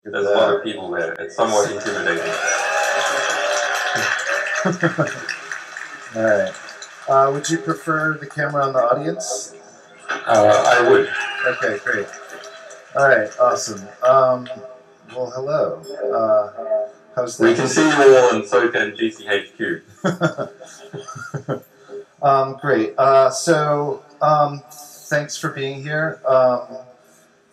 There's a lot of people there. It's somewhat intimidating. All right. Would you prefer the camera on the audience? I would. Okay, great. All right, awesome. Well, hello. How's that? We can see you all, and so can GCHQ. Great. Thanks for being here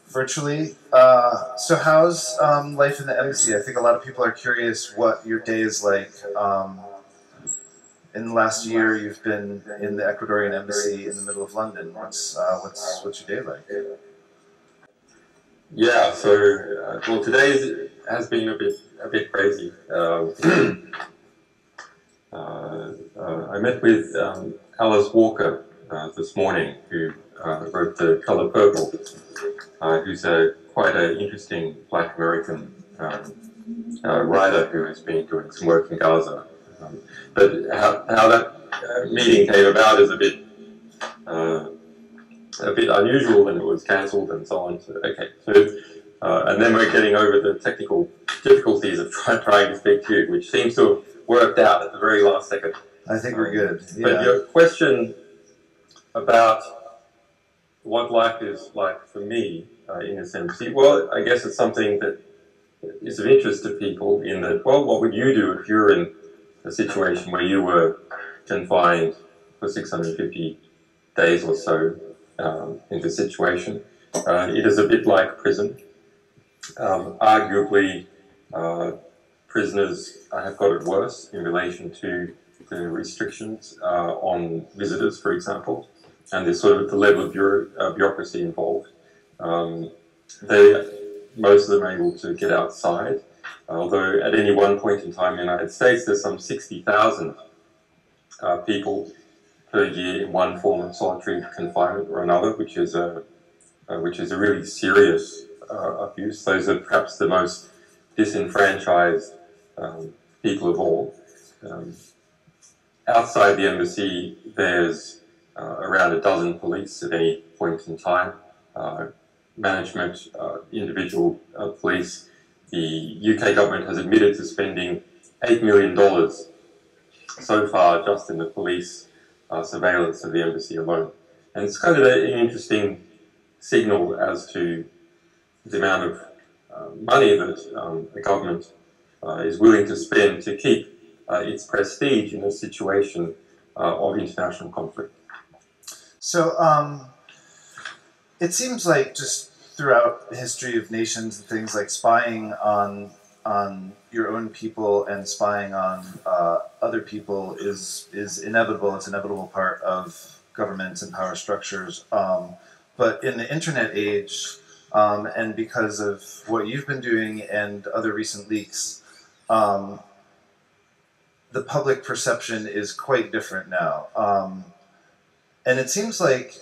virtually. So how's life in the embassy? I think a lot of people are curious what your day is like. In the last year, you've been in the Ecuadorian embassy in the middle of London. What's your day like? Yeah. So, well, today has been a bit crazy. I met with Alice Walker this morning, who wrote The Color Purple, who's quite an interesting Black American writer who has been doing some work in Gaza. But how that meeting came about is a bit unusual, and it was cancelled and so on. So, okay, and then we're getting over the technical difficulties of trying to speak to you, which seems to have worked out at the very last second. I think we're good. Yeah. But your question about what life is like for me in this embassy, well, I guess it's something that is of interest to people in that, well, what would you do if you're in a situation where you were confined for 650 days or so in this situation? It is a bit like prison. Arguably, prisoners have got it worse in relation to the restrictions on visitors, for example, and there's sort of the level of bureaucracy involved. Most of them are able to get outside, although at any one point in time in the United States, there's some 60,000 people per year in one form of solitary confinement or another, which is a really serious abuse. Those are perhaps the most disenfranchised people of all. Outside the embassy, there's around a dozen police at any point in time. Management, individual police. The UK government has admitted to spending $8 million so far just in the police surveillance of the embassy alone. And it's kind of an interesting signal as to the amount of money that the government is willing to spend to keep its prestige in a situation of international conflict. So it seems like just throughout the history of nations and things, like spying on your own people and spying on other people is inevitable. It's an inevitable part of governments and power structures. But in the internet age, and because of what you've been doing and other recent leaks, the public perception is quite different now. And it seems like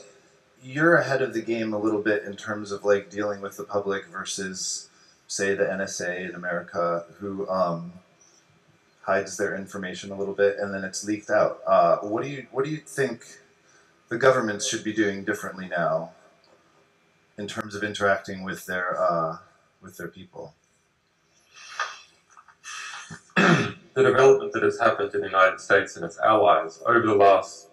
you're ahead of the game a little bit in terms of like dealing with the public versus, say, the NSA in America, who hides their information a little bit and then it's leaked out. What do you think the governments should be doing differently now in terms of interacting with their people? The development that has happened in the United States and its allies over the last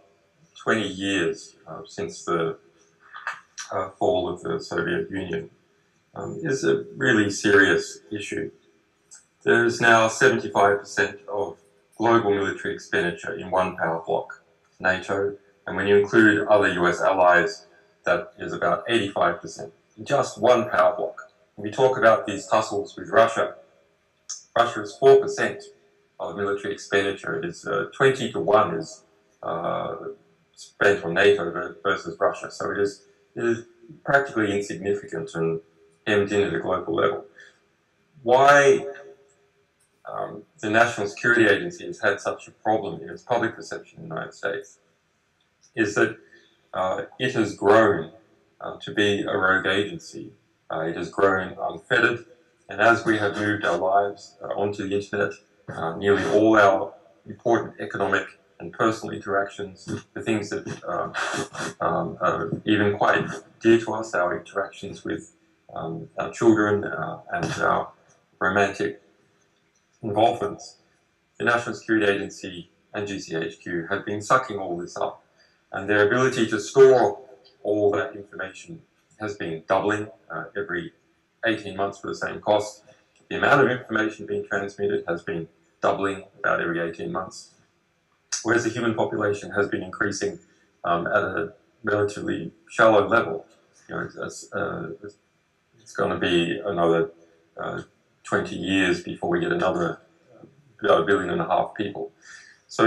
20 years since the fall of the Soviet Union is a really serious issue. There is now 75% of global military expenditure in one power bloc, NATO, and when you include other US allies, that is about 85%, in just one power bloc. When we talk about these tussles with Russia, Russia is 4% of military expenditure. It is 20 to 1 is spent on NATO versus Russia. So it is practically insignificant and hemmed in at a global level. Why the National Security Agency has had such a problem in its public perception in the United States is that it has grown to be a rogue agency. It has grown unfettered, and as we have moved our lives onto the internet, nearly all our important economic and personal interactions, the things that are even quite dear to us, our interactions with our children and our romantic involvements, the National Security Agency and GCHQ have been sucking all this up. And their ability to store all that information has been doubling every 18 months for the same cost. The amount of information being transmitted has been doubling about every 18 months, whereas the human population has been increasing at a relatively shallow level. You know, it's going to be another 20 years before we get another 1.5 billion people. So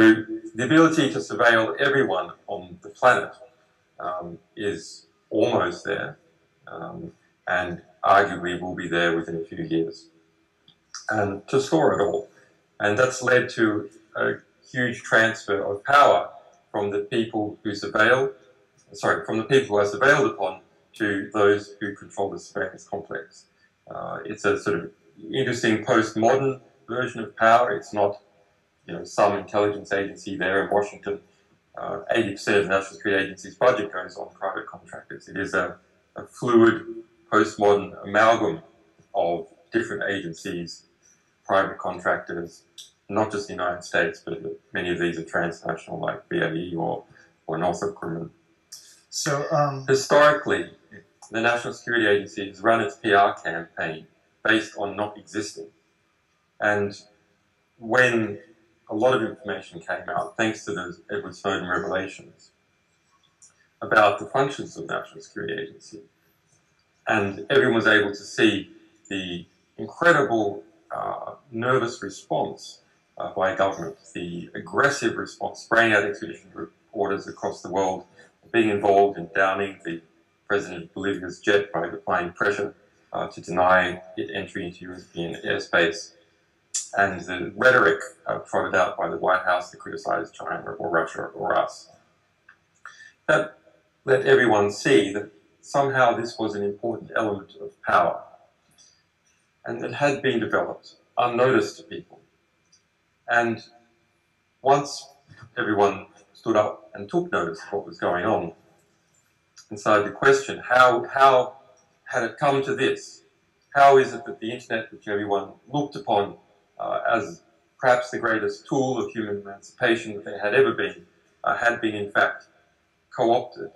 the ability to surveil everyone on the planet is almost there, and arguably will be there within a few years, and to store it all. And that's led to a huge transfer of power from the people who surveil, from the people who are surveilled upon to those who control the surveillance complex. It's a sort of interesting postmodern version of power. It's not, you know, some intelligence agency there in Washington. 80% of the National Security Agency's budget goes on private contractors. It is a fluid, postmodern amalgam of different agencies, private contractors, not just the United States, but many of these are transnational, like BAE or Northrop Grumman. So, historically, the National Security Agency has run its PR campaign based on not existing. And when a lot of information came out, thanks to the Edward Snowden revelations, about the functions of the National Security Agency, and everyone was able to see the incredible nervous response by government, the aggressive response, spraying out expedition orders across the world, being involved in downing the President of Bolivia's jet by applying pressure to deny it entry into European airspace, and the rhetoric trotted out by the White House to criticize China or Russia or us. That let everyone see that somehow this was an important element of power, and that had been developed unnoticed to people. And once everyone stood up and took notice of what was going on, and started to question how had it come to this? How is it that the internet, which everyone looked upon as perhaps the greatest tool of human emancipation that there had ever been, had been in fact co-opted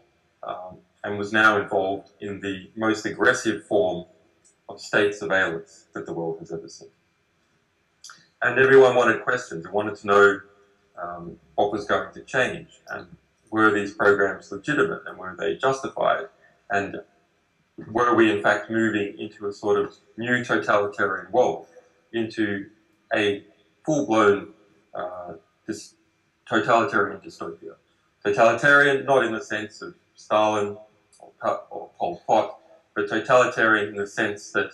and was now involved in the most aggressive form of state surveillance that the world has ever seen. And everyone wanted questions and wanted to know what was going to change, and were these programs legitimate, and were they justified, and were we in fact moving into a sort of new totalitarian world, into a full-blown totalitarian dystopia. Totalitarian not in the sense of Stalin or Pol Pot, but totalitarian in the sense that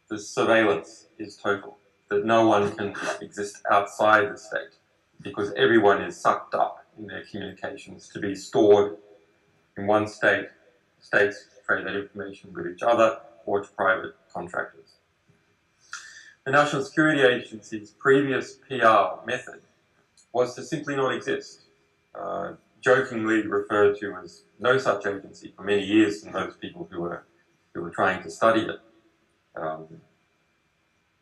the surveillance is total, that no one can exist outside the state, because everyone is sucked up in their communications to be stored in one state. States trade that information with each other or to private contractors. The National Security Agency's previous PR method was to simply not exist, jokingly referred to as no such agency for many years from those people who were trying to study it.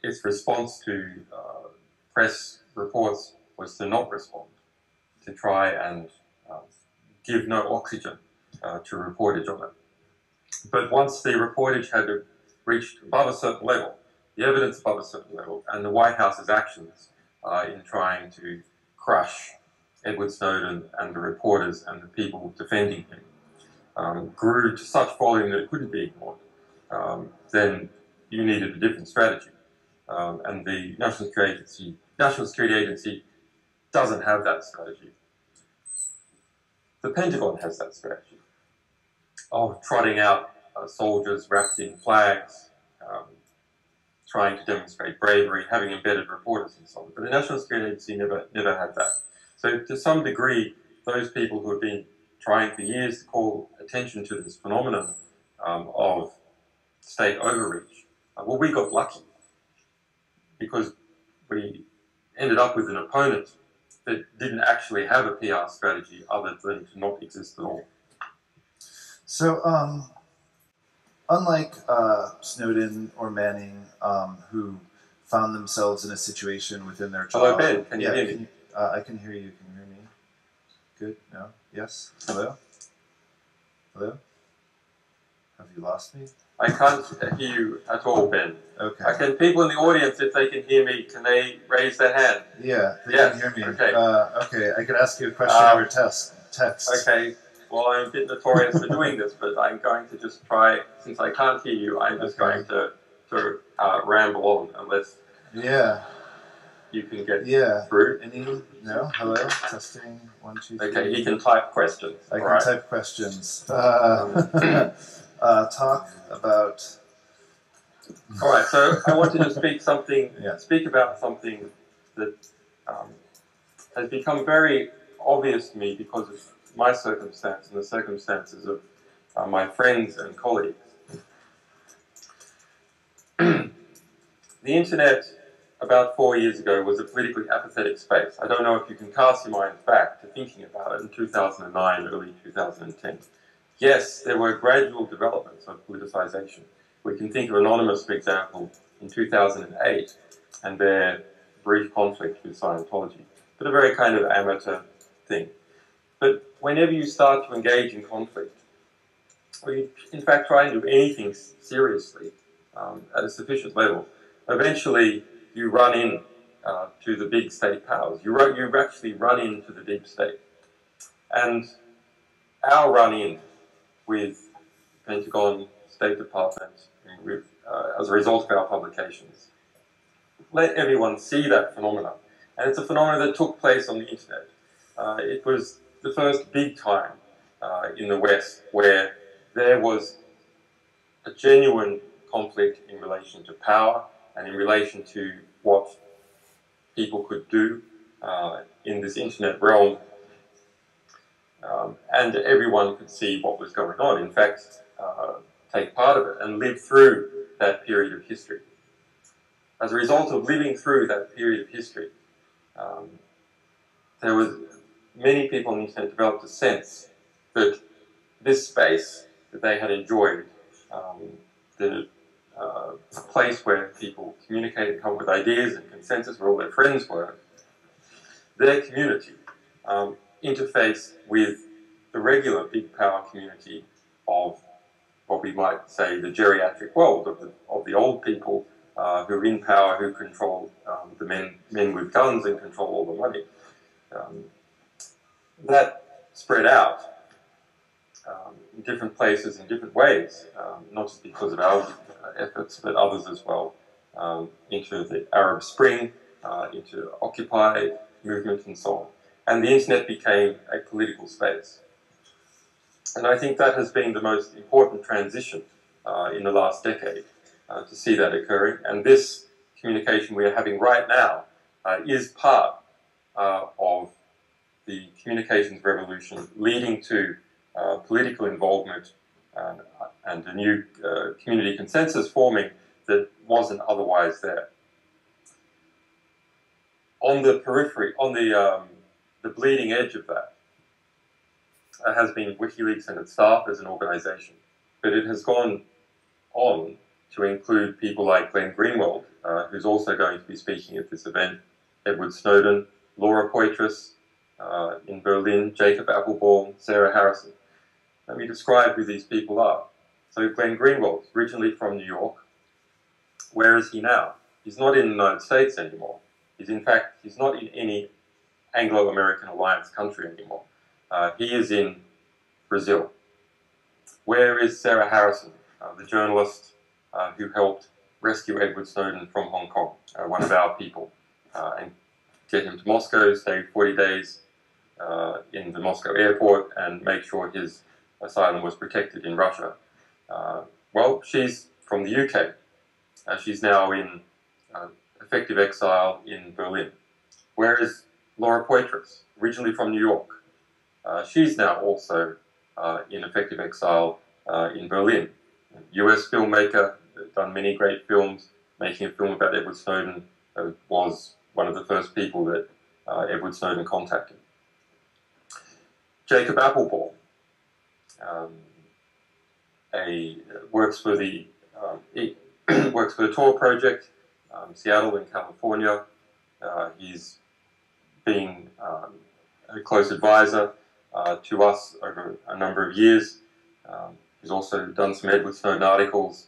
Its response to press reports was to not respond, to try and give no oxygen to reportage on it. But once the reportage had reached above a certain level, the evidence above a certain level, and the White House's actions in trying to crush Edward Snowden and the reporters and the people defending him grew to such volume that it couldn't be ignored, then you needed a different strategy. And the National Security Agency doesn't have that strategy. The Pentagon has that strategy of trotting out soldiers wrapped in flags, trying to demonstrate bravery, having embedded reporters and so on. But the National Security Agency never had that. So to some degree, those people who have been trying for years to call attention to this phenomenon of state overreach, well, we got lucky because we ended up with an opponent that didn't actually have a PR strategy other than to not exist at all. So, unlike Snowden or Manning, who found themselves in a situation within their job. Hello, Ben. Can you hear me? I can hear you. Can you hear me? Good. No. Yes. Hello. Hello. Have you lost me? I can't hear you at all, Ben. Okay. Can people in the audience, if they can hear me, can they raise their hand? Yeah, they can hear me. Okay. Okay, I could ask you a question over text. Okay. Well, I'm a bit notorious for doing this, but I'm going to just try, since I can't hear you, I'm just going to ramble on unless you can get through. No? Hello? Testing. 1, 2, 3. Okay, he can type questions. I can type questions. Talk about... All right, so I wanted to speak about something that has become very obvious to me because of my circumstance and the circumstances of my friends and colleagues. The internet, about 4 years ago, was a politically apathetic space. I don't know if you can cast your mind back to thinking about it in 2009, early 2010. Yes, there were gradual developments of politicization. We can think of Anonymous, for example, in 2008, and their brief conflict with Scientology, but a very kind of amateur thing. But whenever you start to engage in conflict, or you in fact try and do anything seriously at a sufficient level, eventually you run in to the big state powers. You actually run into the deep state. And our run-in with Pentagon, State Department, as a result of our publications, let everyone see that phenomenon. And it's a phenomenon that took place on the internet. It was the first big time in the West where there was a genuine conflict in relation to power and in relation to what people could do in this internet realm. And everyone could see what was going on. In fact, take part of it and live through that period of history. As a result of living through that period of history, there was many people on the internet developed a sense that this space that they had enjoyed, a place where people communicated and come up with ideas and consensus, where all their friends were, their community interfaced with the regular big power community of what we might say the geriatric world of the old people who are in power, who control the men with guns and control all the money. That spread out in different places in different ways, not just because of our efforts, but others as well, into the Arab Spring, into Occupy movement and so on. And the internet became a political space. And I think that has been the most important transition in the last decade to see that occurring. And this communication we are having right now is part of the communications revolution leading to political involvement and a new community consensus forming that wasn't otherwise there. On the periphery, on the bleeding edge of that, has been WikiLeaks and its staff as an organization. But it has gone on to include people like Glenn Greenwald, who's also going to be speaking at this event, Edward Snowden, Laura Poitras in Berlin, Jacob Appelbaum, Sarah Harrison. Let me describe who these people are. So Glenn Greenwald, originally from New York. Where is he now? He's not in the United States anymore. He's not in any Anglo-American alliance country anymore. He is in Brazil. Where is Sarah Harrison, the journalist who helped rescue Edward Snowden from Hong Kong, one of our people, and get him to Moscow, stay 40 days in the Moscow airport, and make sure his asylum was protected in Russia? Well, she's from the UK. She's now in effective exile in Berlin. Where is Laura Poitras, originally from New York? She's now also in effective exile in Berlin. US filmmaker, done many great films, making a film about Edward Snowden, was one of the first people that Edward Snowden contacted. Jacob Appelbaum works for the Tor project, Seattle in California. He's been a close advisor to us over a number of years. He's also done some Edward Snowden articles.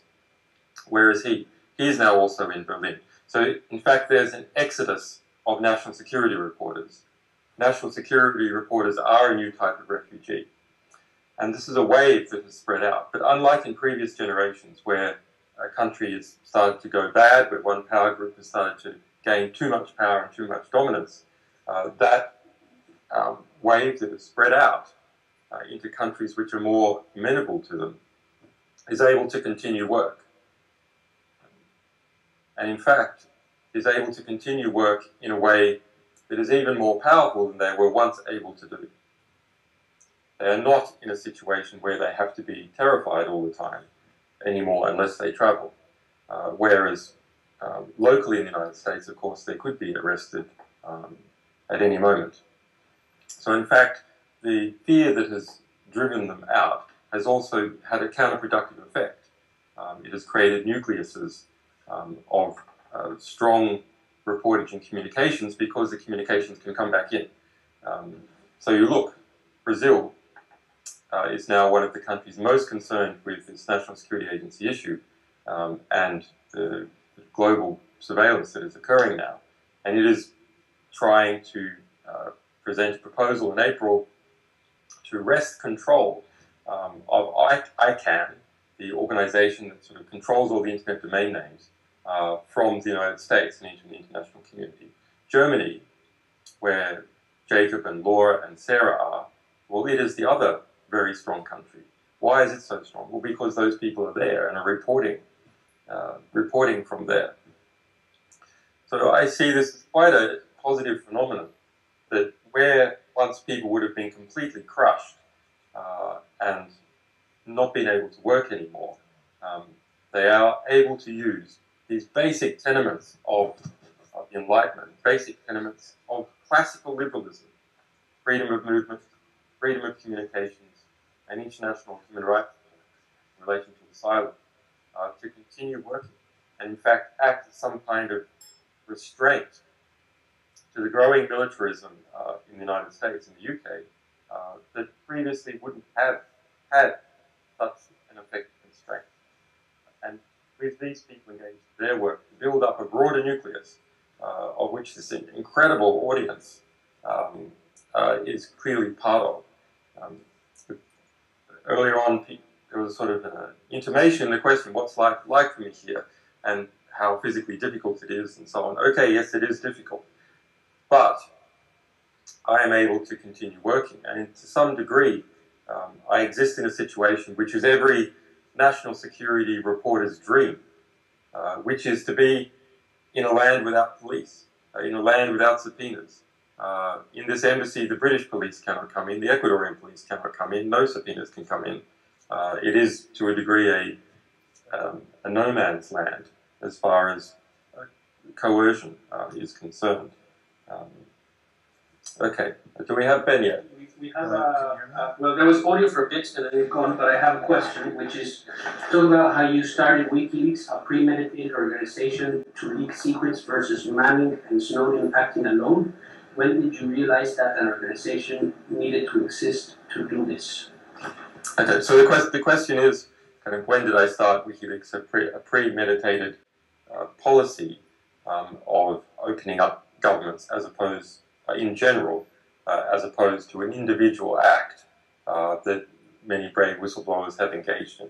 Where is he? He is now also in Berlin. So, in fact, there's an exodus of national security reporters. National security reporters are a new type of refugee. And this is a wave that has spread out. But unlike in previous generations, where a country has started to go bad, where one power group has started to gain too much power and too much dominance, that wave that has spread out into countries which are more amenable to them is able to continue work. And in fact, is able to continue work in a way that is even more powerful than they were once able to do. They are not in a situation where they have to be terrified all the time anymore unless they travel. Whereas locally in the United States, of course, they could be arrested at any moment. So in fact, the fear that has driven them out has also had a counterproductive effect. It has created nucleuses of strong reportage and communications because the communications can come back in. So you look, Brazil is now one of the countries most concerned with this National Security Agency issue and the global surveillance that is occurring now. And it is trying to present a proposal in April to wrest control of ICANN, the organization that sort of controls all the internet domain names, from the United States and into the international community. Germany, where Jacob and Laura and Sarah are, well, it is the other very strong country. Why is it so strong? Well, because those people are there and are reporting from there. So I see this as quite a positive phenomenon, that where once people would have been completely crushed and not been able to work anymore, they are able to use these basic tenements of the Enlightenment, basic tenements of classical liberalism, freedom of movement, freedom of communications, and international human rights in relation to asylum, to continue working and in fact act as some kind of restraint to the growing militarism in the United States and the UK that previously wouldn't have had such an effective constraint. And with these people engaged in their work to build up a broader nucleus of which this incredible audience is clearly part of. Earlier on, there was sort of an intimation in the question, what's life like for me here, and how physically difficult it is, and so on. Okay, yes, it is difficult, but I am able to continue working, and to some degree, I exist in a situation which is every national security reporter's dream, which is to be in a land without police, in a land without subpoenas. In this embassy, the British police cannot come in, the Ecuadorian police cannot come in, no subpoenas can come in. It is, to a degree, a no man's land as far as coercion is concerned. Okay, do we have Ben yet? We have well, there was audio for bits and then it's gone, but I have a question, which is talk about how you started WikiLeaks, a premeditated organization to leak secrets versus Manning and Snowden acting alone. When did you realize that an organization needed to exist to do this? Okay, so the question is, kind of, when did I start WikiLeaks, a premeditated policy of opening up governments as opposed, in general, as opposed to an individual act that many brave whistleblowers have engaged in.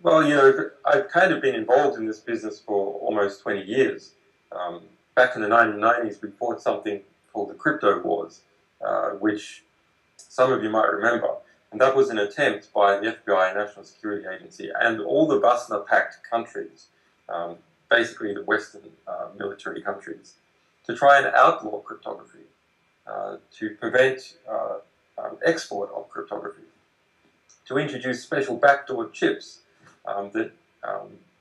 Well, you know, I've kind of been involved in this business for almost 20 years. Back in the 1990s, we fought something called the Crypto Wars, which some of you might remember. And that was an attempt by the FBI, National Security Agency, and all the Bosnia-packed countries, basically the Western military countries, to try and outlaw cryptography, to prevent export of cryptography, to introduce special backdoor chips that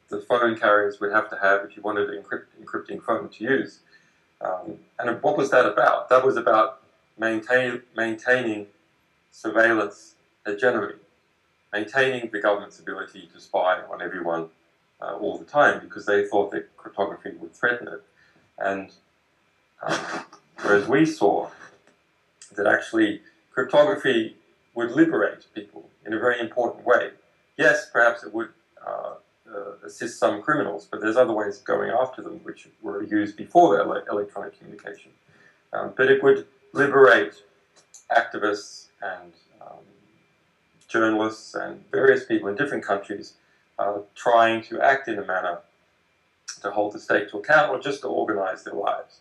the phone carriers would have to have if you wanted an encrypting phone to use. And what was that about? That was about maintaining surveillance hegemony, maintaining the government's ability to spy on everyone all the time because they thought that cryptography would threaten it. And whereas we saw that actually cryptography would liberate people in a very important way. Yes, perhaps it would assist some criminals, but there's other ways of going after them which were used before the electronic communication. But it would liberate activists and journalists and various people in different countries trying to act in a manner to hold the state to account or just to organize their lives.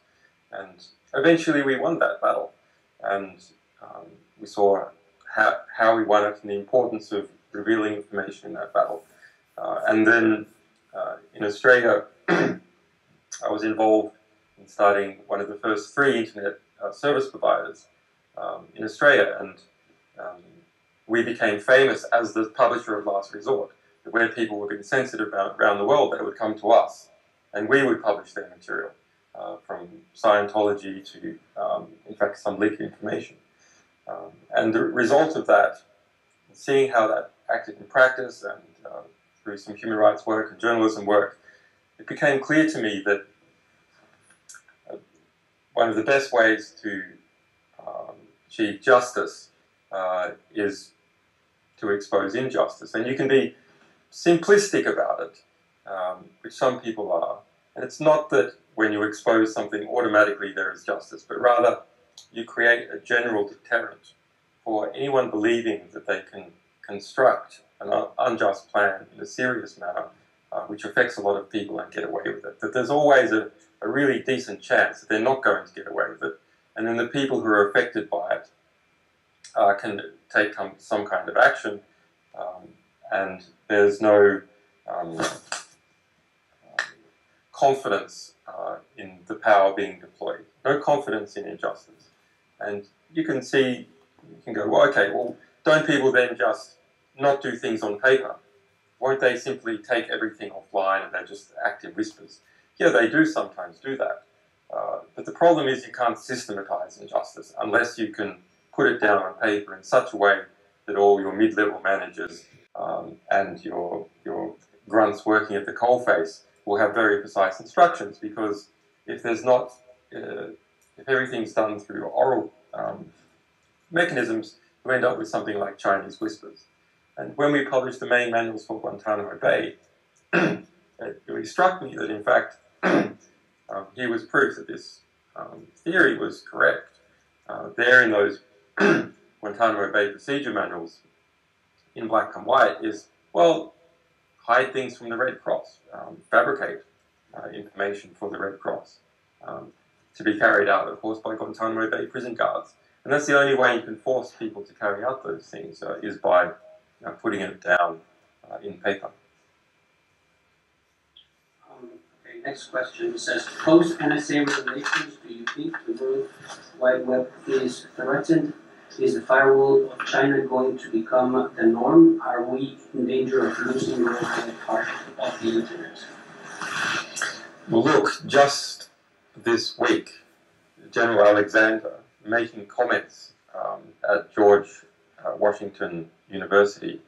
And eventually we won that battle. And we saw how we won it and the importance of revealing information in that battle. And then in Australia, I was involved in starting one of the first 3 internet service providers in Australia, and we became famous as the publisher of last resort. Where people were being censored around the world, they would come to us, and we would publish their material, from Scientology to, in fact, some leaked information. And the result of that, seeing how that acted in practice and through some human rights work and journalism work, it became clear to me that one of the best ways to achieve justice is to expose injustice. And you can be simplistic about it, which some people are. And it's not that when you expose something automatically there is justice, but rather you create a general deterrent for anyone believing that they can construct an unjust plan in a serious manner, which affects a lot of people and get away with it. That there's always a really decent chance that they're not going to get away with it. And then the people who are affected by it can take some kind of action, and there's no confidence in the power being deployed, no confidence in injustice. And you can see, you can go, well, okay, well, don't people then just not do things on paper? Won't they simply take everything offline and they're just active whispers? Yeah, they do sometimes do that. But the problem is you can't systematize injustice unless you can put it down on paper in such a way that all your mid-level managers and your grunts working at the coalface will have very precise instructions. Because if there's not, if everything's done through oral mechanisms, you end up with something like Chinese whispers. And when we published the main manuals for Guantanamo Bay, it really struck me that in fact here was proof that this theory was correct. There in those Guantanamo Bay procedure manuals, in black and white, is, well, hide things from the Red Cross, fabricate information for the Red Cross, to be carried out, of course, by Guantanamo Bay prison guards. And that's the only way you can force people to carry out those things, is by putting it down in paper. Okay, next question. It says, post-NSA revelations, do you think the World Wide Web is threatened? Is the firewall of China going to become the norm? Are we in danger of losing the worldwide part of the internet? Well, look, just this week, General Alexander, making comments at George Washington University,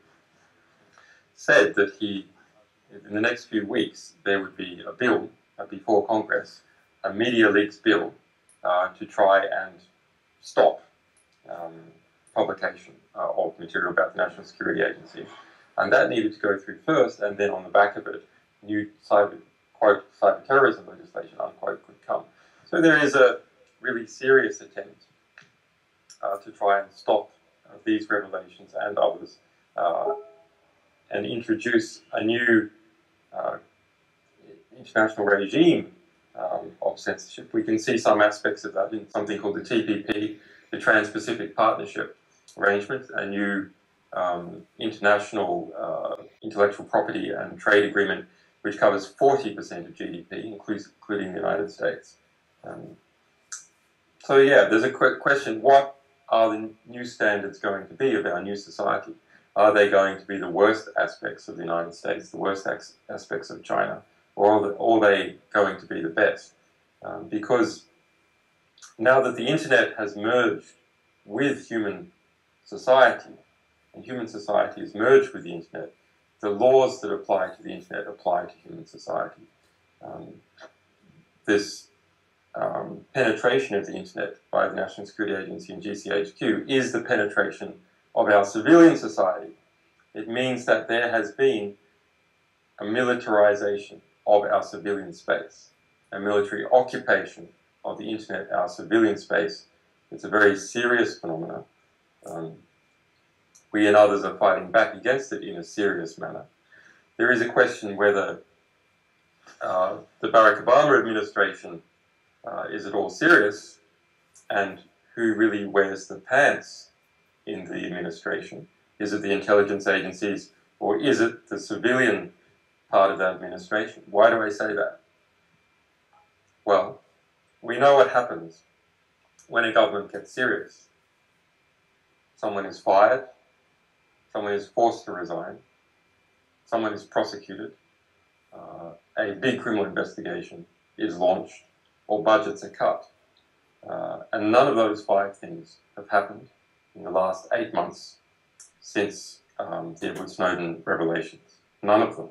said that in the next few weeks, there would be a bill before Congress, a media leaks bill, to try and stop publication of material about the National Security Agency. And that needed to go through first, and then on the back of it, new quote, cyber-terrorism legislation, unquote, could come. So there is a really serious attempt to try and stop these revelations and others, and introduce a new international regime of censorship. We can see some aspects of that in something called the TPP, the Trans-Pacific Partnership Arrangement, a new international intellectual property and trade agreement which covers 40% of GDP, including the United States. So yeah, there's a question, what are the new standards going to be of our new society? Are they going to be the worst aspects of the United States, the worst aspects of China, or are they going to be the best? Because now that the internet has merged with human society, and human society is merged with the internet, the laws that apply to the internet apply to human society. This penetration of the internet by the National Security Agency and GCHQ is the penetration of our civilian society. It means that there has been a militarization of our civilian space, a military occupation of the internet, our civilian space. It's a very serious phenomenon. We and others are fighting back against it in a serious manner. There is a question whether the Barack Obama administration is at all serious, and who really wears the pants in the administration. Is it the intelligence agencies, or is it the civilian part of that administration? Why do I say that? Well, we know what happens when a government gets serious. Someone is fired, someone is forced to resign, someone is prosecuted, a big criminal investigation is launched, or budgets are cut. And none of those 5 things have happened in the last 8 months since the Edward Snowden revelations. None of them.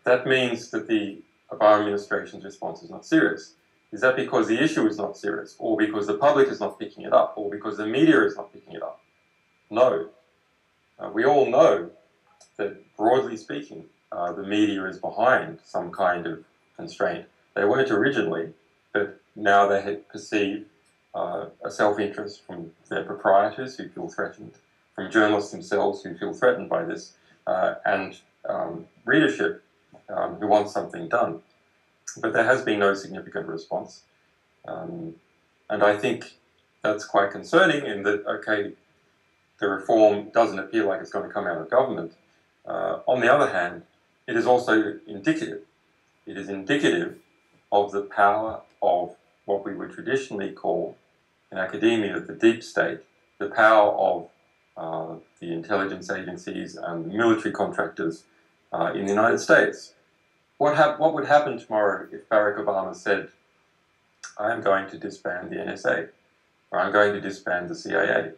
That means that the Obama administration's response is not serious. Is that because the issue is not serious, or because the public is not picking it up, or because the media is not picking it up? No. We all know that, broadly speaking, the media is behind some kind of constraint. They weren't originally, but now they perceive a self-interest from their proprietors who feel threatened, from journalists themselves who feel threatened by this, and readership who wants something done. But there has been no significant response. And I think that's quite concerning in that, okay, the reform doesn't appear like it's going to come out of government. On the other hand, it is also indicative. It is indicative of the power of what we would traditionally call in academia the deep state, the power of the intelligence agencies and the military contractors in the United States. What would happen tomorrow if Barack Obama said, I am going to disband the NSA, or I'm going to disband the CIA?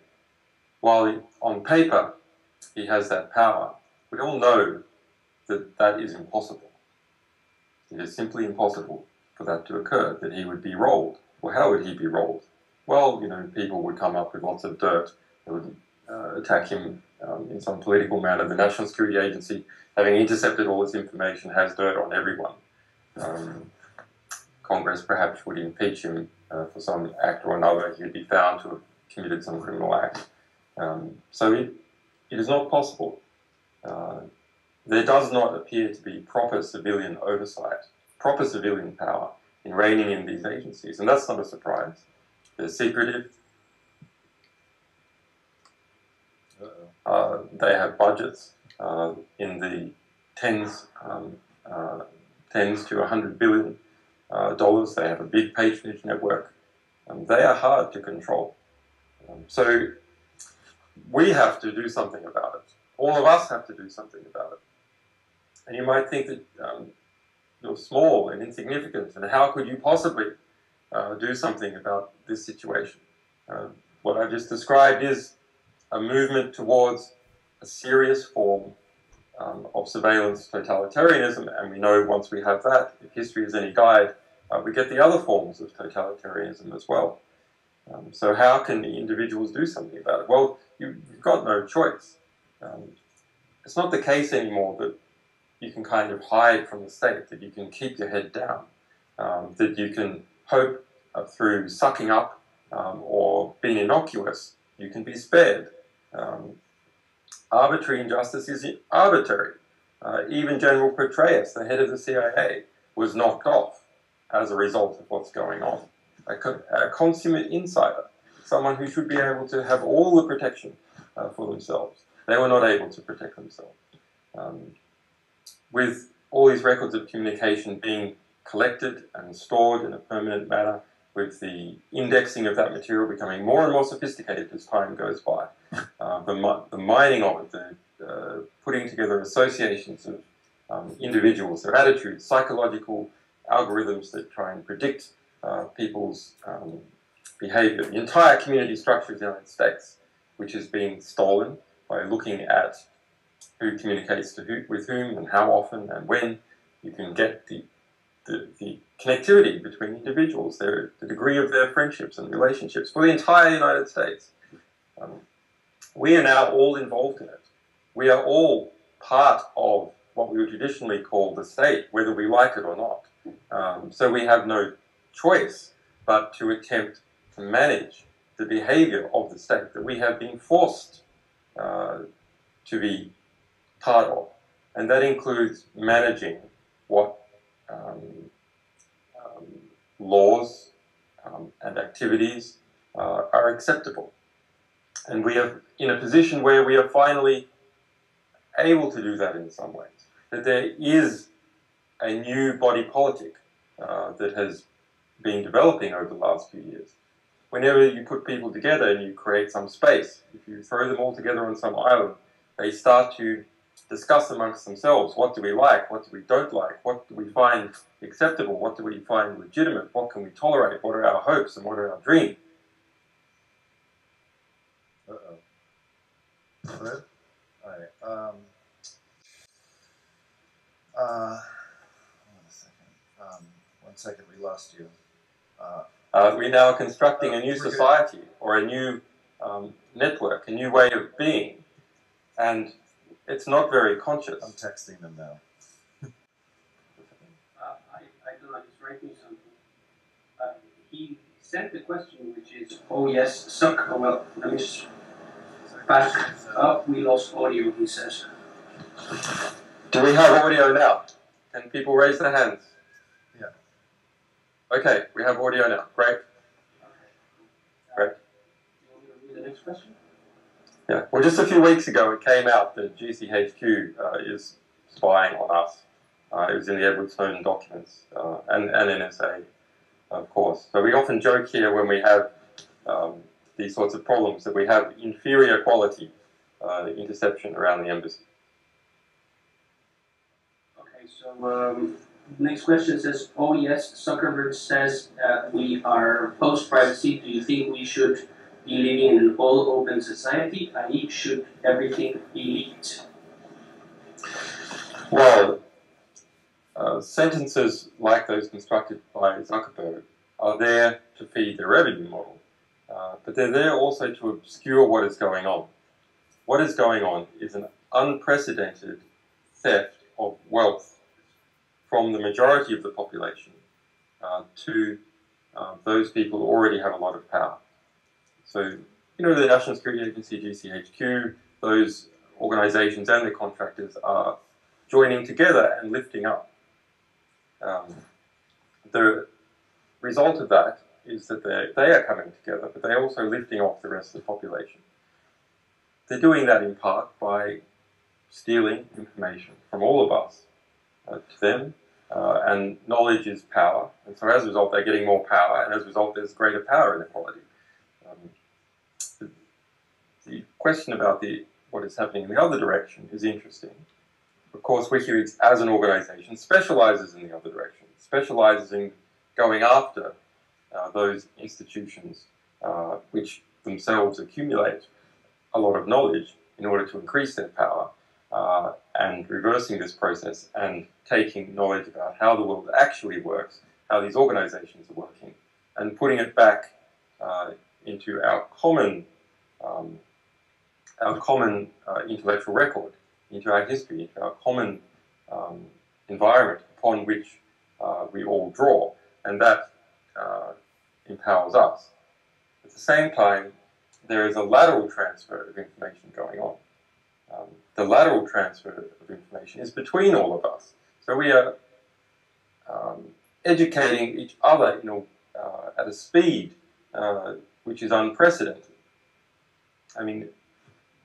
While on paper he has that power, we all know that that is impossible. It is simply impossible for that to occur, that he would be rolled. Well, how would he be rolled? Well, you know, people would come up with lots of dirt. They would attack him in some political manner. The National Security Agency, having intercepted all this information, has dirt on everyone. Congress perhaps would impeach him for some act or another. He would be found to have committed some criminal act. So it is not possible. There does not appear to be proper civilian oversight, proper civilian power in reining in these agencies, and that's not a surprise. They're secretive. They have budgets in the tens to $100 billion. They have a big patronage network. They are hard to control. So we have to do something about it. All of us have to do something about it. And you might think that you're small and insignificant, and how could you possibly do something about this situation? What I've just described is a movement towards a serious form of surveillance totalitarianism, and we know once we have that, if history is any guide, we get the other forms of totalitarianism as well. So how can the individuals do something about it? Well, you've got no choice. It's not the case anymore that you can kind of hide from the state, that you can keep your head down, that you can hope through sucking up or being innocuous, you can be spared. Arbitrary injustice is arbitrary. Even General Petraeus, the head of the CIA, was knocked off as a result of what's going on. A consummate insider, someone who should be able to have all the protection for themselves. They were not able to protect themselves. With all these records of communication being collected and stored in a permanent manner, with the indexing of that material becoming more and more sophisticated as time goes by, the mining of it, the putting together associations of individuals, their attitudes, psychological algorithms that try and predict people's behavior, the entire community structure of the United States, which is being stolen by looking at who communicates with whom and how often and when. You can get the connectivity between individuals, the degree of their friendships and relationships for the entire United States. We are now all involved in it. We are all part of what we would traditionally call the state, whether we like it or not. So we have no choice but to attempt to manage the behavior of the state that we have been forced to be part of. And that includes managing what laws and activities are acceptable. And we are in a position where we are finally able to do that in some ways. That there is a new body politic that has been developing over the last few years. Whenever you put people together and you create some space, if you throw them all together on some island, they start to discuss amongst themselves, what do we like, what do we don't like, what do we find acceptable, what do we find legitimate, what can we tolerate, what are our hopes and what are our dreams. Good. All right. One second, we lost you. We now are constructing a new society or a new network, a new way of being, and it's not very conscious. I'm texting them now. I don't know, he's writing something. He sent the question, which is, oh yes, suck. Oh well, let me just pass. Oh, we lost audio, he says. Do we have audio now? Can people raise their hands? Yeah. Okay, we have audio now. Great. Great. You want me to read the next question? Yeah. Well, just a few weeks ago, it came out that GCHQ is spying on us. It was in the Edward Snowden documents and NSA, of course. So we often joke here when we have these sorts of problems that we have inferior quality interception around the embassy. Okay, so next question says, oh yes, Zuckerberg says we are post-privacy. Do you think we should be living in an all-open society, i.e. should everything be leaked? Well, sentences like those constructed by Zuckerberg are there to feed the revenue model, but they're there also to obscure what is going on. What is going on is an unprecedented theft of wealth from the majority of the population to those people who already have a lot of power. So, you know, the National Security Agency, GCHQ, those organizations and the contractors are joining together and lifting up. The result of that is that they are coming together, but they're also lifting off the rest of the population. They're doing that in part by stealing information from all of us to them, and knowledge is power, and so as a result they're getting more power, and as a result there's greater power inequality. The question about what is happening in the other direction is interesting. Of course, WikiLeaks as an organization specializes in the other direction, specializes in going after those institutions which themselves accumulate a lot of knowledge in order to increase their power, and reversing this process and taking knowledge about how the world actually works, how these organizations are working, and putting it back into our common intellectual record, into our history, into our common environment upon which we all draw, and that empowers us. At the same time, there is a lateral transfer of information going on. The lateral transfer of information is between all of us. So we are educating each other at a speed which is unprecedented. I mean,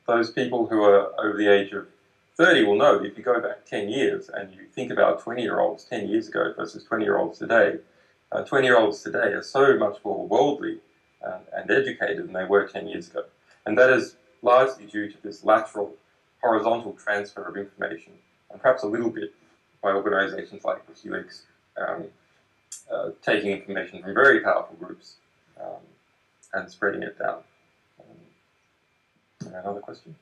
those people who are over the age of 30 will know that if you go back 10 years and you think about 20-year-olds 10 years ago versus 20-year-olds today, 20-year-olds today are so much more worldly and educated than they were 10 years ago. And that is largely due to this lateral, horizontal transfer of information, and perhaps a little bit by organizations like WikiLeaks taking information from very powerful groups and spreading it down. Another question?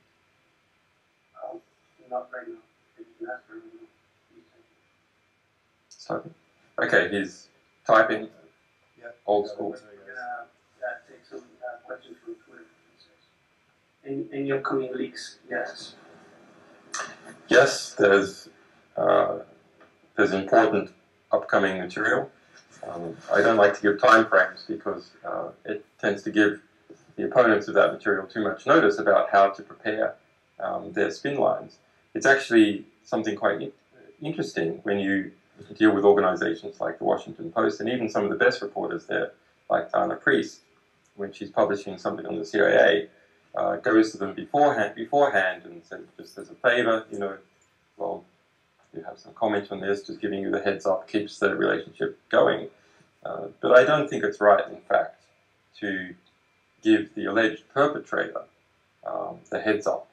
Not right now. You can ask for him. So, okay, he's typing. Yeah. Old school. Take some questions from Twitter. Any upcoming leaks? Yes. Yes, there's important upcoming material. I don't like to give time frames because it tends to give the opponents of that material too much notice about how to prepare their spin lines. It's actually something quite interesting when you deal with organizations like the Washington Post and even some of the best reporters there, like Dana Priest, when she's publishing something on the CIA, goes to them beforehand and says, just as a favor, well, you have some comment on this, just giving you the heads up keeps the relationship going. But I don't think it's right, in fact, to give the alleged perpetrator the heads up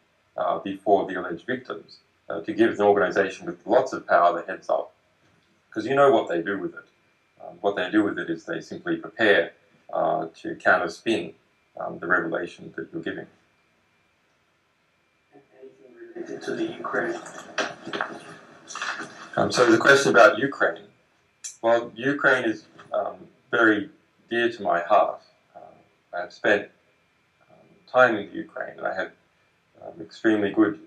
before the alleged victims, to give an organization with lots of power the heads up, because you know what they do with it. What they do with it is they simply prepare to counter-spin the revelation that you're giving. Anything related to the Ukraine? So the question about Ukraine. Well, Ukraine is very dear to my heart. I have spent time in Ukraine, and I have extremely good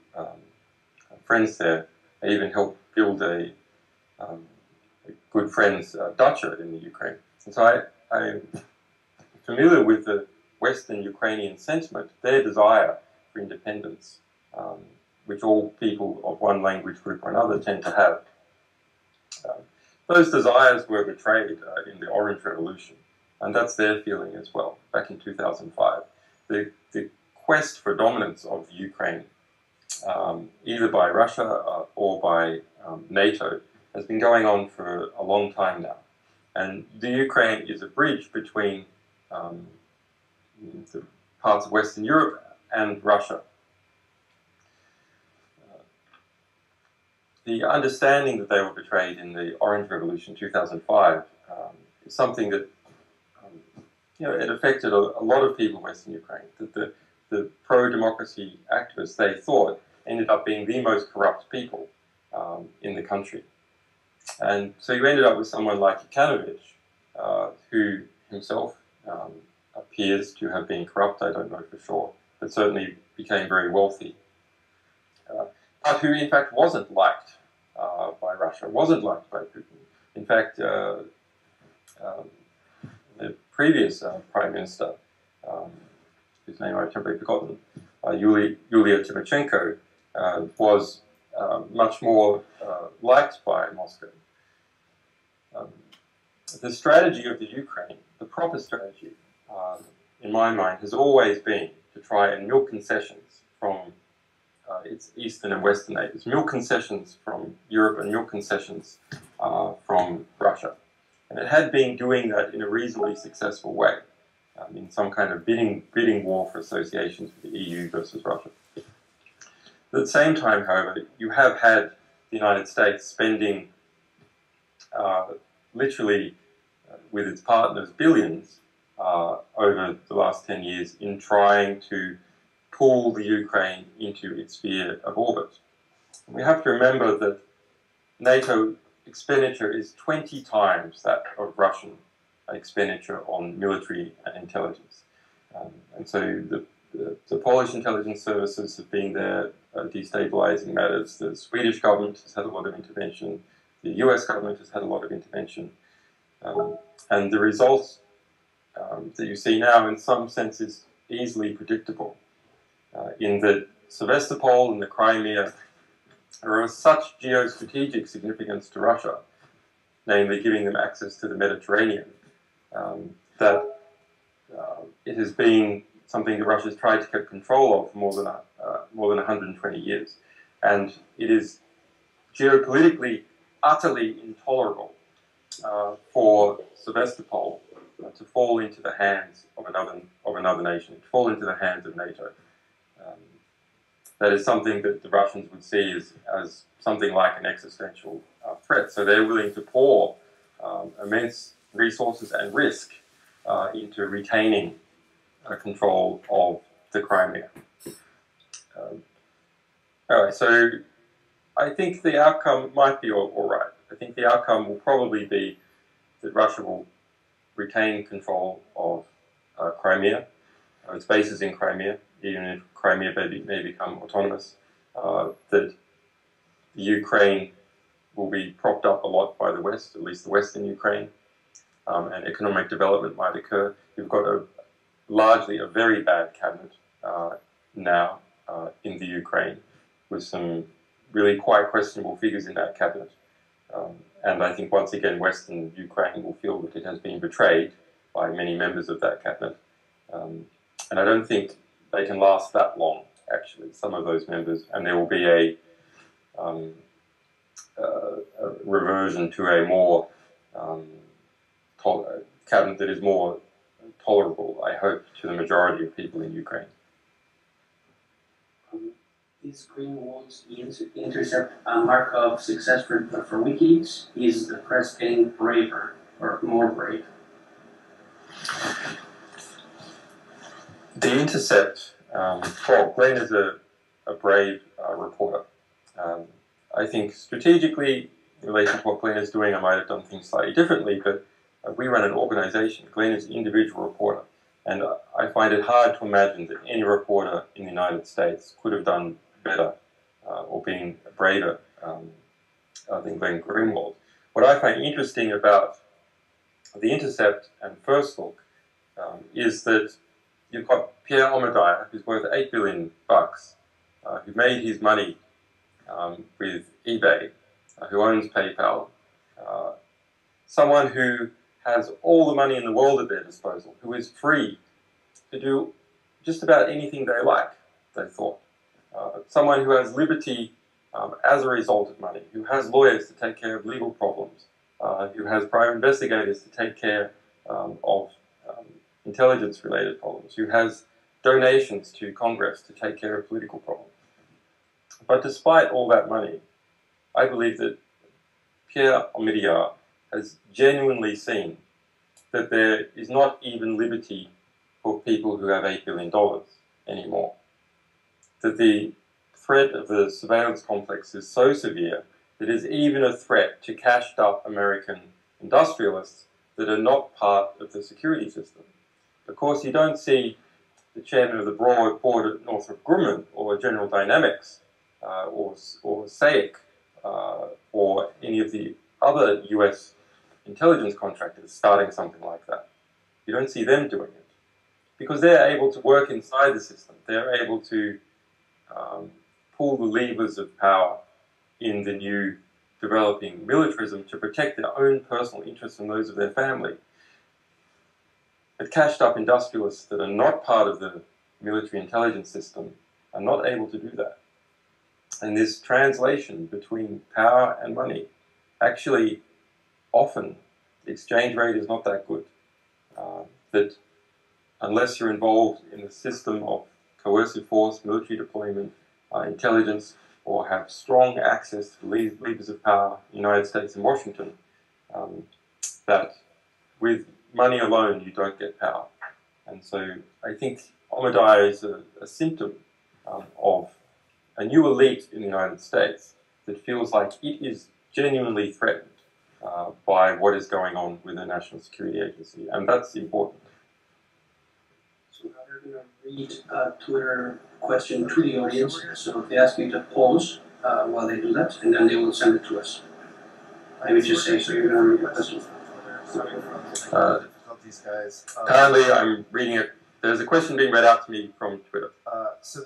friends there. I even helped build a good friend's duchy in the Ukraine. And so I'm familiar with the Western Ukrainian sentiment, their desire for independence, which all people of one language group or another tend to have. Those desires were betrayed in the Orange Revolution, and that's their feeling as well, back in 2005. The quest for dominance of Ukraine, either by Russia or by NATO, has been going on for a long time now. And the Ukraine is a bridge between the parts of Western Europe and Russia. The understanding that they were betrayed in the Orange Revolution 2005 is something that it affected a lot of people in Western Ukraine. That the pro-democracy activists, they thought, ended up being the most corrupt people in the country. And so you ended up with someone like Ikanovich, who himself appears to have been corrupt, I don't know for sure, but certainly became very wealthy. But who in fact wasn't liked by Russia, wasn't liked by Putin. In fact, the previous Prime Minister, whose name I've temporarily forgotten, Yulia Tymoshenko, was much more liked by Moscow. The strategy of the Ukraine, the proper strategy, in my mind, has always been to try and milk concessions from its eastern and western neighbors, milk concessions from Europe and milk concessions from Russia. And it had been doing that in a reasonably successful way, in some kind of bidding war for associations with the EU versus Russia. At the same time, however, you have had the United States spending literally with its partners billions over the last 10 years in trying to pull the Ukraine into its sphere of orbit. We have to remember that NATO expenditure is 20 times that of Russian expenditure on military intelligence. And so the Polish intelligence services have been there destabilizing matters. The Swedish government has had a lot of intervention. The US government has had a lot of intervention. And the results that you see now, in some sense, is easily predictable. In that Sevastopol and the Crimea are of such geostrategic significance to Russia, namely giving them access to the Mediterranean, that it has been something that Russia has tried to keep control of for more than 120 years. And it is geopolitically utterly intolerable for Sevastopol to fall into the hands of another nation, to fall into the hands of NATO. That is something that the Russians would see as something like an existential threat. So they're willing to pour immense resources and risk into retaining control of the Crimea. All right, so I think the outcome might be all right. I think the outcome will probably be that Russia will retain control of Crimea, its bases in Crimea, even if Crimea may become autonomous, that Ukraine will be propped up a lot by the West, at least the Western Ukraine, and economic development might occur. You've got largely a very bad cabinet now in the Ukraine, with some really quite questionable figures in that cabinet. And I think once again Western Ukraine will feel that it has been betrayed by many members of that cabinet. And I don't think they can last that long, actually, some of those members, and there will be a reversion to a more cabinet that is more tolerable, I hope, to the majority of people in Ukraine. Is Greenwald's intercept a mark of success for WikiLeaks? Is the press getting braver or more brave? The Intercept, well, Glenn is a brave reporter. I think strategically, in relation to what Glenn is doing, I might have done things slightly differently, but we run an organization. Glenn is an individual reporter. And I find it hard to imagine that any reporter in the United States could have done better or been braver than Glenn Greenwald. What I find interesting about The Intercept and First Look is that you've got Pierre Omidyar, who's worth $8 billion, who made his money with eBay, who owns PayPal, someone who has all the money in the world at their disposal, who is free to do just about anything they like, they thought. Someone who has liberty as a result of money, who has lawyers to take care of legal problems, who has private investigators to take care of intelligence-related problems, who has donations to Congress to take care of political problems. But despite all that money, I believe that Pierre Omidyar has genuinely seen that there is not even liberty for people who have $8 billion anymore. That the threat of the surveillance complex is so severe that it is even a threat to cashed-up American industrialists that are not part of the security system. Of course, you don't see the chairman of the board at Northrop Grumman or General Dynamics or SAIC or any of the other US intelligence contractors starting something like that. You don't see them doing it because they're able to work inside the system. They're able to pull the levers of power in the new developing militarism to protect their own personal interests and those of their family. But cashed-up industrialists that are not part of the military intelligence system are not able to do that. And this translation between power and money, actually, often, the exchange rate is not that good. That unless you're involved in a system of coercive force, military deployment, intelligence, or have strong access to the levers of power, the United States and Washington, that with money alone you don't get power. And so I think Omidyar is a symptom of a new elite in the United States that feels like it is genuinely threatened by what is going on with the National Security Agency, and that's important. So now we're going to read a Twitter question to the audience. So they ask you to pause while they do that, and then they will send it to us. I would just say, so you're going to read the question. These guys. Currently, I'm reading it. There's a question being read out to me from Twitter. So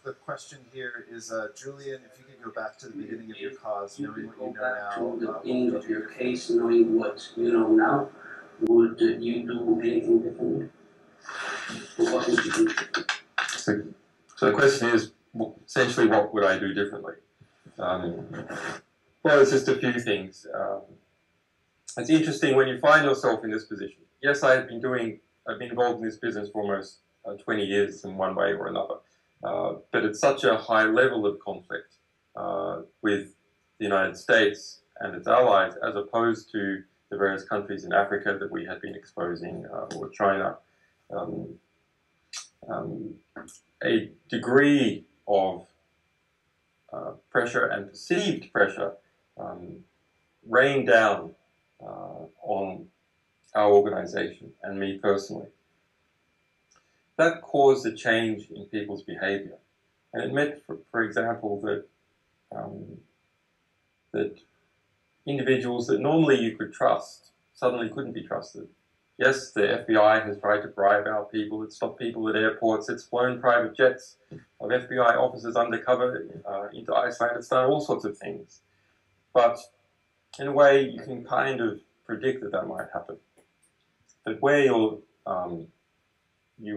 the question here is, Julian, if you could go back to the beginning of your cause, knowing what you know now. To the beginning of your case, knowing what you know now, would you do anything differently? What would you do differently? So the question is, essentially, what would I do differently? Well, it's just a few things. It's interesting when you find yourself in this position. Yes, I've been involved in this business for almost 20 years in one way or another. But it's such a high level of conflict with the United States and its allies, as opposed to the various countries in Africa that we had been exposing, or China. A degree of pressure and perceived pressure rained down on our organization and me personally. That caused a change in people's behavior. And it meant, for example, that that individuals that normally you could trust suddenly couldn't be trusted. Yes, the FBI has tried to bribe our people, it's stopped people at airports, it's flown private jets of FBI officers undercover into Iceland, it's done all sorts of things. But in a way, you can kind of predict that that might happen. But where you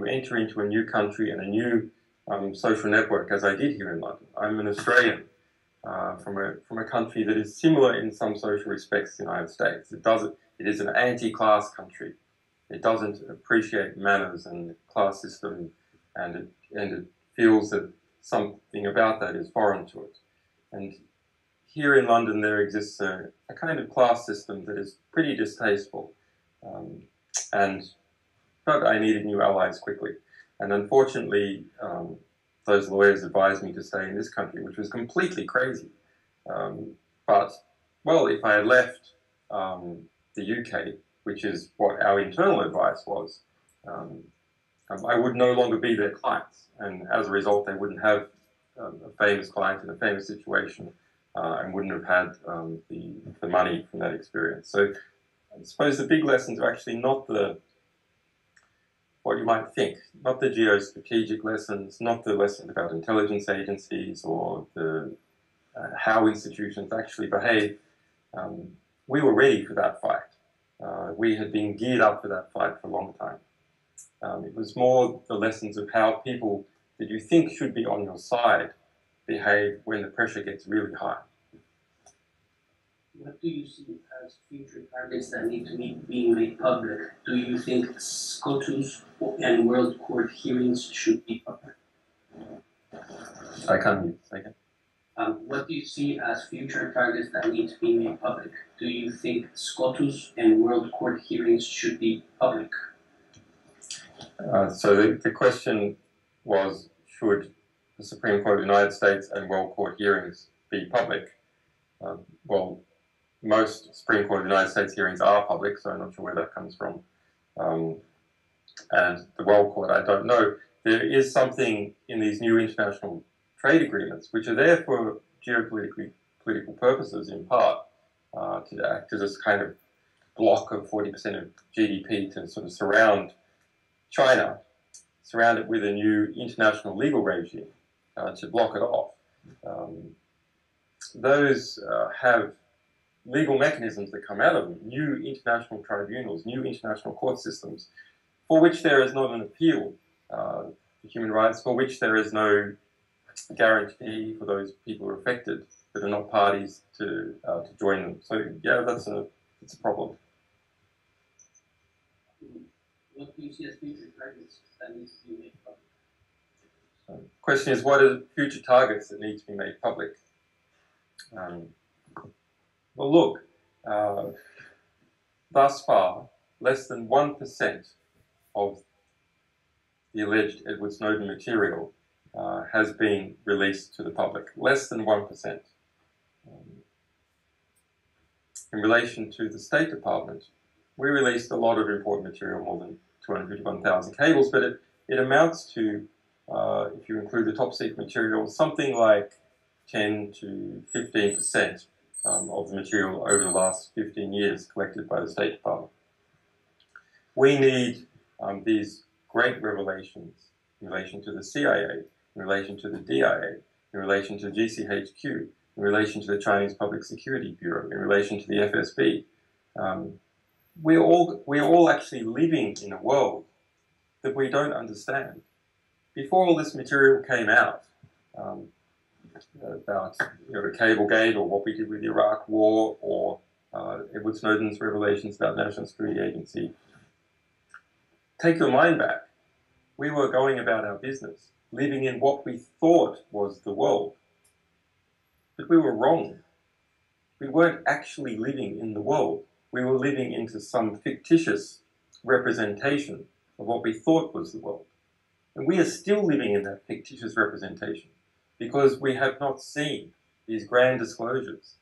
enter into a new country and a new social network, as I did here in London. I'm an Australian from a country that is similar in some social respects to the United States. It is an anti-class country. It doesn't appreciate manners and the class system, and it feels that something about that is foreign to it. And here in London, there exists a kind of class system that is pretty distasteful. But I needed new allies quickly. And unfortunately, those lawyers advised me to stay in this country, which was completely crazy. But, well, if I had left the UK, which is what our internal advice was, I would no longer be their clients. And as a result, they wouldn't have a famous client in a famous situation and wouldn't have had the money from that experience. So I suppose the big lessons are actually not what you might think, not the geostrategic lessons, not the lessons about intelligence agencies or how institutions actually behave. We were ready for that fight. We had been geared up for that fight for a long time. It was more the lessons of how people that you think should be on your side behave when the pressure gets really high. What do you see as future targets that need to be being made public? Do you think SCOTUS and World Court hearings should be public? I can't hear you. Second. What do you see as future targets that need to be made public? Do you think SCOTUS and World Court hearings should be public? So the question was, should the Supreme Court of the United States and World Court hearings be public? Well, most Supreme Court of the United States hearings are public, so I'm not sure where that comes from. And the World Court, I don't know. There is something in these new international trade agreements, which are there for political purposes in part, to act as this kind of block of 40% of GDP to sort of surround China, surround it with a new international legal regime to block it off. Those have legal mechanisms that come out of them, new international tribunals, new international court systems, for which there is not an appeal for human rights, for which there is no guarantee for those people who are affected that are not parties to join them. So yeah, that's a problem. What do you see as future targets that need to be made public? So the question is, what are future targets that need to be made public? Well, look, thus far, less than 1% of the alleged Edward Snowden material has been released to the public. Less than 1%. In relation to the State Department, we released a lot of important material, more than 251,000 cables, but it amounts to, if you include the top secret material, something like 10 to 15% of the material over the last 15 years collected by the State Department. We need these great revelations in relation to the CIA, in relation to the DIA, in relation to GCHQ, in relation to the Chinese Public Security Bureau, in relation to the FSB. We're all actually living in a world that we don't understand. Before all this material came out, about the Cablegate or what we did with the Iraq War or Edward Snowden's revelations about the National Security Agency, take your mind back. We were going about our business, living in what we thought was the world. But we were wrong. We weren't actually living in the world. We were living into some fictitious representation of what we thought was the world. And we are still living in that fictitious representation. because we have not seen these grand disclosures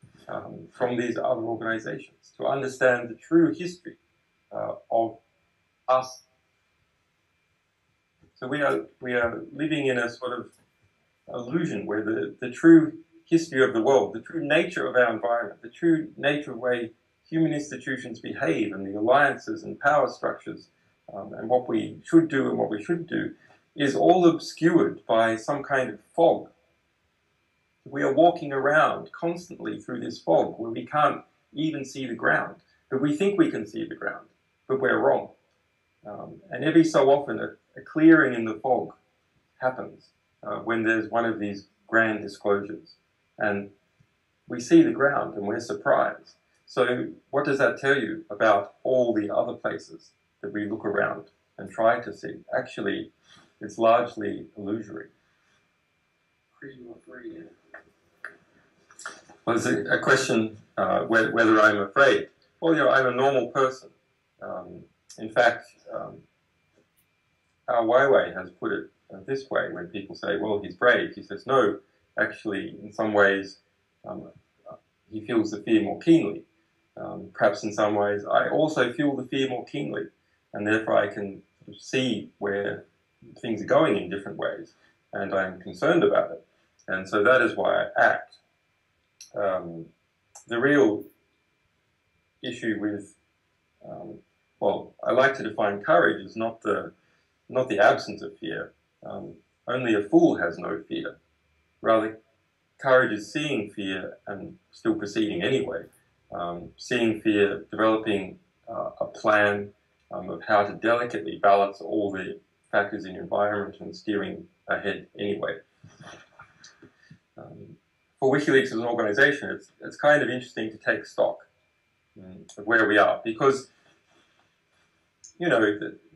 from these other organizations to understand the true history of us. So we are living in a sort of illusion where the true history of the world, the true nature of our environment, the true nature of the way human institutions behave and the alliances and power structures and what we should do and what we shouldn't do is all obscured by some kind of fog. We are walking around constantly through this fog where we can't even see the ground, but we think we can see the ground, but we're wrong. And every so often a clearing in the fog happens when there's one of these grand disclosures. And we see the ground and we're surprised. So what does that tell you about all the other places that we look around and try to see? Actually, it's largely illusory. Well, there's a question whether I'm afraid. Well, I'm a normal person. In fact, our Weiwei has put it this way when people say, well, he's brave. He says, no, actually, in some ways, he feels the fear more keenly. Perhaps in some ways, I also feel the fear more keenly, and therefore I can see where things are going in different ways, and I'm concerned about it. And so that is why I act. The real issue with, well, I like to define courage as not the absence of fear. Only a fool has no fear. Rather, courage is seeing fear and still proceeding anyway. Seeing fear, developing a plan of how to delicately balance all the factors in your environment and steering ahead anyway. For WikiLeaks as an organization, it's kind of interesting to take stock of where we are, because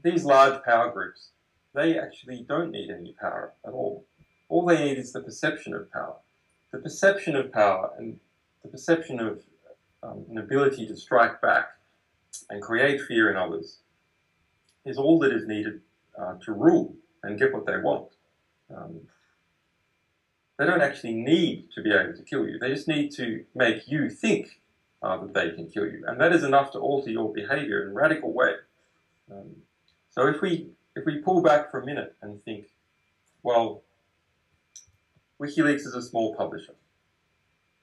these large power groups, they actually don't need any power at all. All they need is the perception of power. The perception of power and the perception of an ability to strike back and create fear in others is all that is needed to rule and get what they want. They don't actually need to be able to kill you. They just need to make you think that they can kill you. And that is enough to alter your behavior in a radical way. So if we pull back for a minute and think, well, WikiLeaks is a small publisher.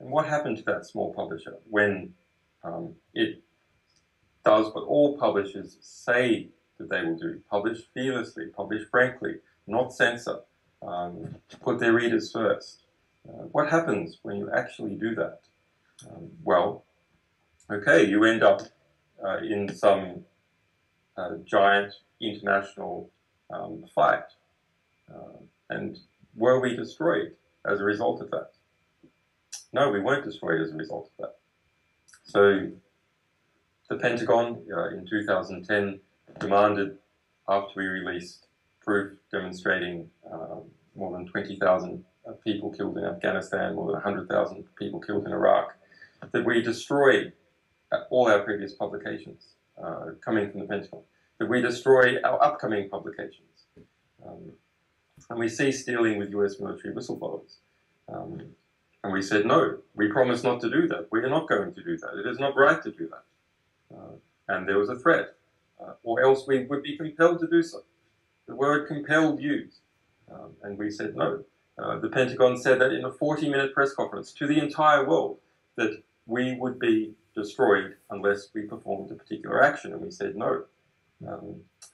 And what happened to that small publisher when it does what all publishers say that they will do? Publish fearlessly, publish frankly, not censor, put their readers first. What happens when you actually do that? Well, okay, you end up in some giant international fight. And were we destroyed as a result of that? No, we weren't destroyed as a result of that. So the Pentagon in 2010 demanded, after we released proof demonstrating more than 20,000 people killed in Afghanistan, more than 100,000 people killed in Iraq, that we destroy all our previous publications coming from the Pentagon, that we destroy our upcoming publications, and we cease dealing with US military whistleblowers. And we said, no, we promise not to do that. We are not going to do that. It is not right to do that. And there was a threat, or else we would be compelled to do so. The word compelled used. And we said no. The Pentagon said that in a 40-minute press conference to the entire world that we would be destroyed unless we performed a particular action. And we said no.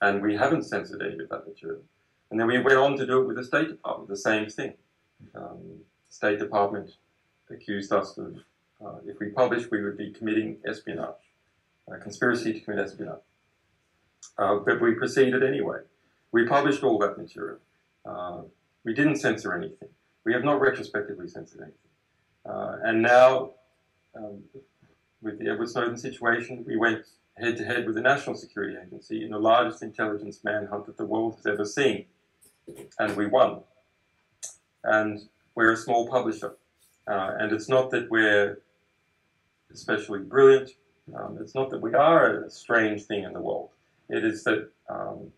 And we haven't censored any of that material. And then we went on to do it with the State Department, the same thing. The State Department accused us of, if we published, we would be committing espionage, conspiracy to commit espionage. But we proceeded anyway. We published all that material. We didn't censor anything. We have not retrospectively censored anything. And now, with the Edward Snowden situation, we went head-to-head with the National Security Agency in the largest intelligence manhunt that the world has ever seen. And we won. And we're a small publisher. And it's not that we're especially brilliant. It's not that we are a strange thing in the world. It is that,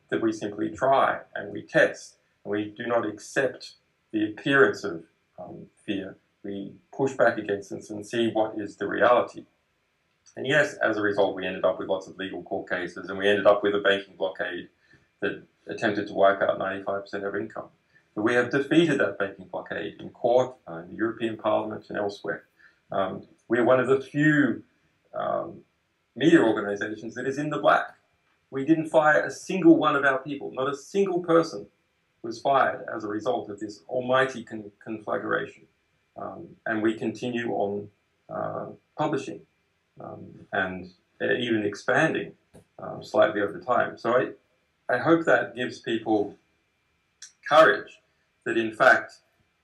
that we simply try and we test. And we do not accept the appearance of fear. We push back against it and see what is the reality. And yes, as a result, we ended up with lots of legal court cases, and we ended up with a banking blockade that attempted to wipe out 95% of income. But we have defeated that banking blockade in court, in the European Parliament, and elsewhere. We're one of the few media organizations that is in the black. We didn't fire a single one of our people. Not a single person was fired as a result of this almighty conflagration. And we continue on publishing and even expanding slightly over time. So I hope that gives people courage that, in fact,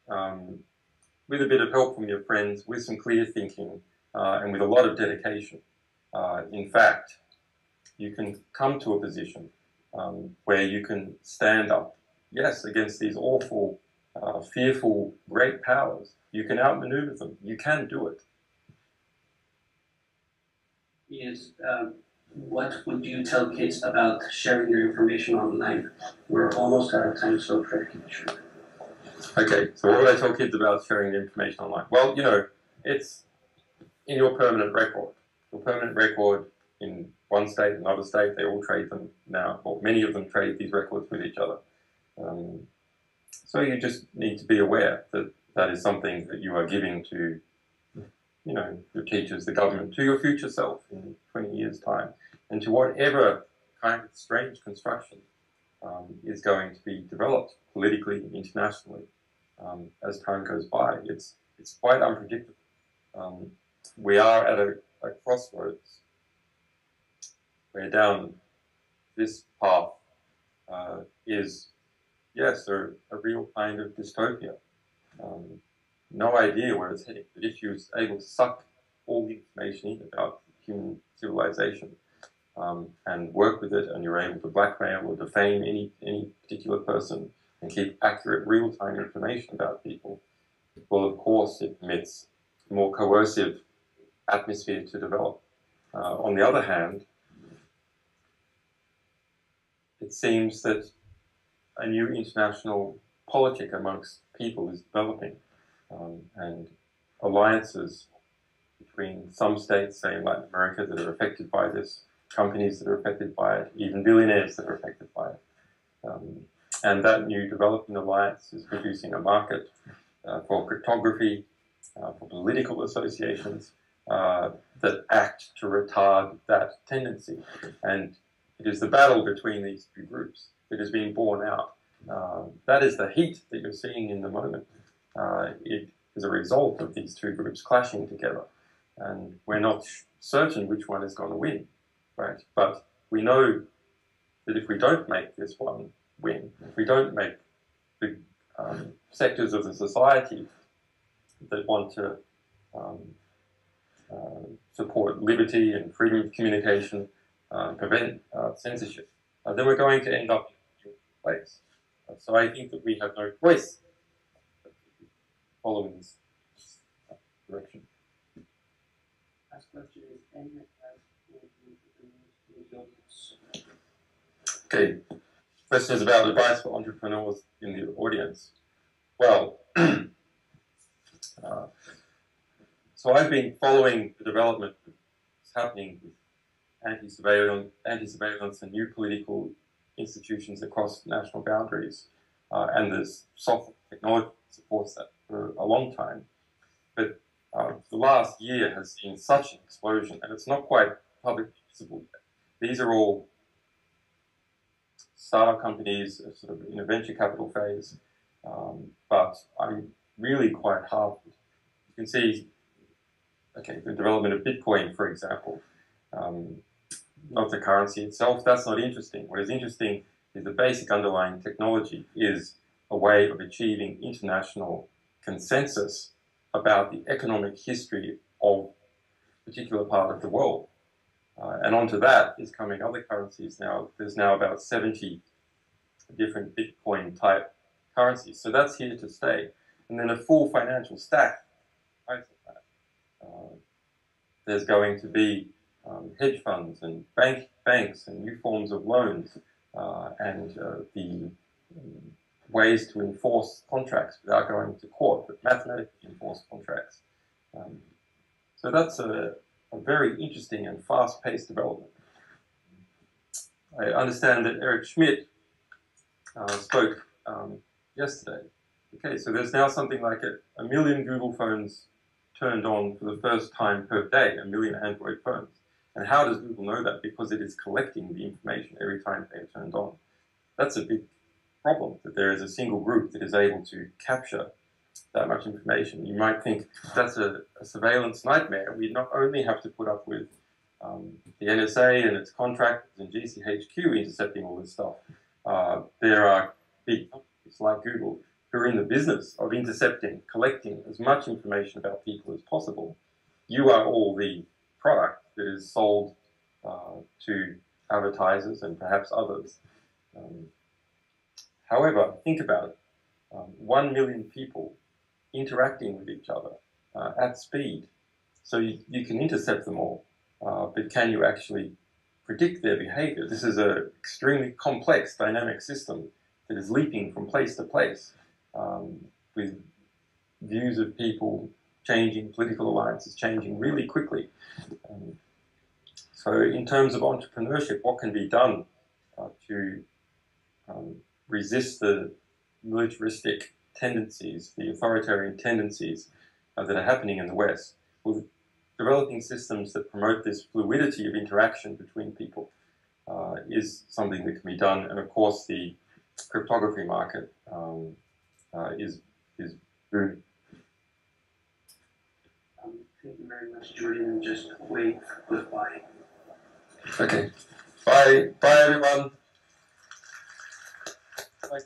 with a bit of help from your friends, with some clear thinking, and with a lot of dedication, in fact, you can come to a position where you can stand up, yes, against these awful, fearful, great powers. You can outmaneuver them. You can do it. Is what would you tell kids about sharing their information online? We're almost out of time, so try to keep it short. Okay, so what would I tell kids about sharing the information online? Well, you know, it's in your permanent record. Your permanent record in one state, another state, they all trade them now, or many of them trade these records with each other. So you just need to be aware that that is something that you are giving to, you know, your teachers, the government, to your future self in 20 years' time, and to whatever kind of strange construction is going to be developed politically, internationally, as time goes by. It's quite unpredictable. We are at a crossroads where down this path is, yes, a real kind of dystopia. No idea where it's heading, but if you're able to suck all the information in about human civilization and work with it, and you're able to blackmail or defame any particular person and keep accurate real-time information about people, well, of course, it permits a more coercive atmosphere to develop. On the other hand, it seems that a new international politic amongst people is developing, and alliances between some states, say in Latin America, that are affected by this, companies that are affected by it, even billionaires that are affected by it. And that new developing alliance is producing a market for cryptography, for political associations that act to retard that tendency. And it is the battle between these two groups that is being borne out. That is the heat that you're seeing in the moment. It is a result of these two groups clashing together. And we're not certain which one is going to win, right? But we know that if we don't make this one win, if we don't make the sectors of the society that want to support liberty and freedom of communication, prevent censorship, then we're going to end up in a place. So I think that we have no choice following this direction. Last question is, any Okay, question is about advice for entrepreneurs in the audience. Well, so I've been following the development that's happening with anti-surveillance and new political institutions across national boundaries, and there's software technology that supports that for a long time. But the last year has seen such an explosion, and it's not quite publicly visible yet. These are all startup companies, sort of in a venture capital phase, but I'm really quite heartened. You can see, okay, the development of Bitcoin, for example, not the currency itself, that's not interesting. What is interesting is the basic underlying technology is a way of achieving international consensus about the economic history of a particular part of the world. And onto that is coming other currencies now. There's now about 70 different Bitcoin-type currencies. So that's here to stay. And then a full financial stack. There's going to be hedge funds and banks and new forms of loans and the ways to enforce contracts without going to court, but mathematically enforce contracts. So that's a very interesting and fast-paced development. I understand that Eric Schmidt spoke yesterday. Okay, so there's now something like a million Google phones turned on for the first time per day, a million Android phones. And how does Google know that? Because it is collecting the information every time they're turned on. That's a big problem, that there is a single group that is able to capture that much information. You might think that's a surveillance nightmare. We not only have to put up with the NSA and its contractors and GCHQ intercepting all this stuff. There are big companies like Google who are in the business of intercepting, collecting as much information about people as possible. You are all the product that is sold to advertisers and perhaps others. However, think about it. 1 million people interacting with each other at speed. So you can intercept them all, but can you actually predict their behavior? This is an extremely complex dynamic system that is leaping from place to place, with views of people changing, political alliances changing really quickly. So in terms of entrepreneurship, what can be done to resist the militaristic tendencies, the authoritarian tendencies that are happening in the West? Well, developing systems that promote this fluidity of interaction between people is something that can be done. And of course, the cryptography market is booming. Thank you very much, Julian. Just wait, goodbye. Okay. Bye. Bye, everyone. Bye.